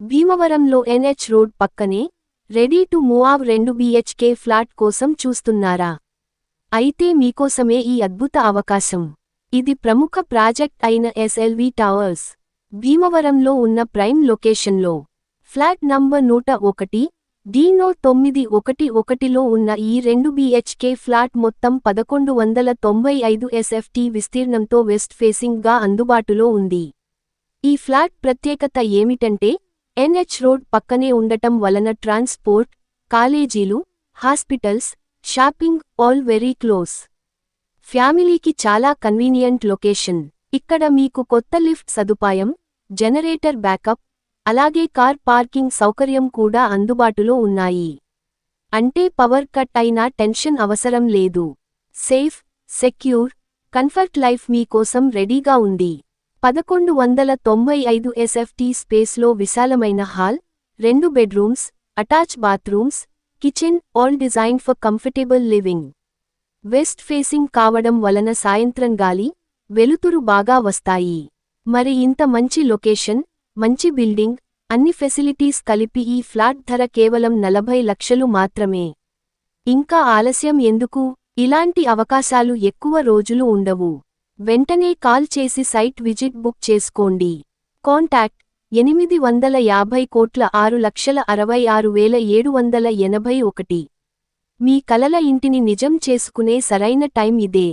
భీమవరంలో NH road పక్కనే ready to move 2 BHK flat కోసం చూస్తున్నారా? అయితే మీకోసమే ఈ అద్భుత అవకాశం. ఇది ప్రముఖ ప్రాజెక్ట్ అయిన SLV టవర్స్ భీమవరంలో ఉన్న ప్రైమ్ లొకేషన్లో ఫ్లాట్ నంబర్ 101 D911లో ఉన్న ఈ 2 BHK ఫ్లాట్ మొత్తం 1195 SFT విస్తీర్ణంతో వెస్ట్ ఫేసింగ్ గా అందుబాటులో ఉంది. ఈ ఫ్లాట్ ప్రత్యేకత ఏమిటంటే ఎన్హెచ్ రోడ్ పక్కనే ఉండటం వలన ట్రాన్స్పోర్ట్, కాలేజీలు, hospitals, shopping all very close. ఫ్యామిలీకి చాలా కన్వీనియంట్ లొకేషన్. ఇక్కడ మీకు కొత్త లిఫ్ట్ సదుపాయం, జనరేటర్ బ్యాకప్, అలాగే కార్ పార్కింగ్ సౌకర్యం కూడా అందుబాటులో ఉన్నాయి. అంటే పవర్ కట్ అయినా టెన్షన్ అవసరం లేదు. సేఫ్, సెక్యూర్, కంఫర్ట్ లైఫ్ మీ కోసం రెడీగా ఉంది. 1195 SFT స్పేస్లో విశాలమైన hall, 2 bedrooms, attach bathrooms, kitchen all design for comfortable living. West facing కావడం వలన సాయంత్రం గాలి, వెలుతురు బాగా వస్తాయి. మరి ఇంత మంచి లొకేషన్, మంచి బిల్డింగ్, అన్ని ఫెసిలిటీస్ కలిపి ఈ ఫ్లాట్ ధర కేవలం 40 లక్షలు మాత్రమే. ఇంకా ఆలస్యం ఎందుకు? ఇలాంటి అవకాశాలు ఎక్కువ రోజులు ఉండవు. వెంటనే కాల్ చేసి సైట్ విజిట్ బుక్ చేసుకోండి. కాంటాక్ట్ 850,06,66,781. మీ కలల ఇంటిని నిజం చేసుకునే సరైన టైం ఇదే.